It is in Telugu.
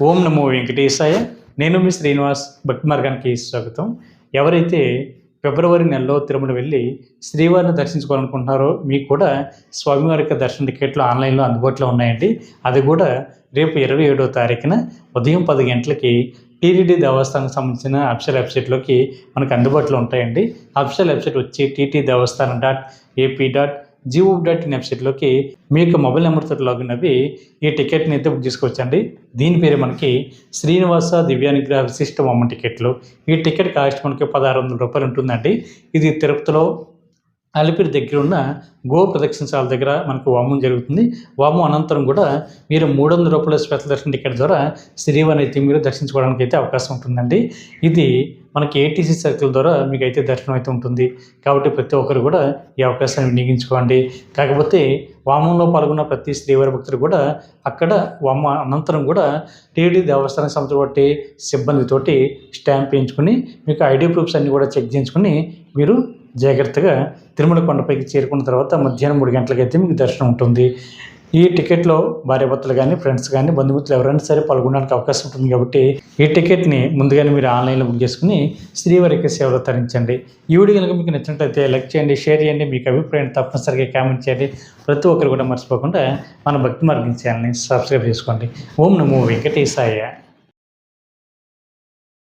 ఓం నమో వెంకటేశాయ. నేను మీ శ్రీనివాస్. భక్తి మార్గానికి స్వాగతం. ఎవరైతే ఫిబ్రవరి నెలలో తిరుమల వెళ్ళి శ్రీవారిని దర్శించుకోవాలనుకుంటున్నారో మీకు కూడా స్వామివారి యొక్క దర్శన టికెట్లు ఆన్లైన్లో అందుబాటులో ఉన్నాయండి. అది కూడా రేపు 27వ తారీఖున ఉదయం 10 గంటలకి టీటీడీ దేవస్థానానికి సంబంధించిన అఫీషియల్ వెబ్సైట్లోకి మనకు అందుబాటులో ఉంటాయండి. అఫీషియల్ వెబ్సైట్ వచ్చి ttdevaస్థానం.ap.gov.in వెబ్సైట్లోకి మీ యొక్క మొబైల్ నెంబర్తో లాగిన్ అవి ఈ టికెట్ని అయితే బుక్ చేసుకోవచ్చండి. దీని పేరు మనకి శ్రీనివాస దివ్యానుగ్రహ విశిష్ట వామన టికెట్లు. ఈ టికెట్ కాస్ట్ మనకి 1600 రూపాయలు ఉంటుందండి. ఇది తిరుపతిలో అలిపిరి దగ్గర ఉన్న గో ప్రదక్షిణశాల దగ్గర మనకు వామం జరుగుతుంది. వామం అనంతరం కూడా మీరు 300 రూపాయల స్పెషల్ దర్శన టికెట్ ద్వారా శ్రీవారిని అయితే మీరు దర్శించుకోవడానికి అయితే అవకాశం ఉంటుందండి. ఇది మనకి ఏటీసీ సర్కిల్ ద్వారా మీకు అయితే దర్శనం అయితే ఉంటుంది. కాబట్టి ప్రతి ఒక్కరు కూడా ఈ అవకాశాన్ని వినియోగించుకోండి. కాకపోతే వామంలో పాల్గొన్న ప్రతి శ్రీవారి భక్తులు కూడా అక్కడ వామ అనంతరం కూడా టీటీడీ దేవస్థానం సంస్థ బట్టి సిబ్బందితోటి స్టాంప్ వేయించుకుని మీకు ఐడి ప్రూఫ్స్ అన్నీ కూడా చెక్ చేయించుకుని మీరు జాగ్రత్తగా తిరుమల కొండపైకి చేరుకున్న తర్వాత మధ్యాహ్నం 3 గంటలకైతే మీకు దర్శనం ఉంటుంది. ఈ టికెట్లో భార్యాభర్తలు కానీ ఫ్రెండ్స్ కానీ బంధుమిత్రులు ఎవరైనా సరే పాల్గొనడానికి అవకాశం ఉంటుంది. కాబట్టి ఈ టికెట్ని ముందుగానే మీరు ఆన్లైన్లో బుక్ చేసుకుని శ్రీవారికి సేవలు తరించండి. ఈ వీడియో కనుక మీకు నచ్చినట్లయితే లైక్ చేయండి, షేర్ చేయండి, మీకు అభిప్రాయం తప్పనిసరిగా కామెంట్ చేయండి. ప్రతి ఒక్కరు కూడా మర్చిపోకుండా మన భక్తి మార్గం ఛానల్ని సబ్స్క్రైబ్ చేసుకోండి. ఓం నమో వెంకటేశాయ.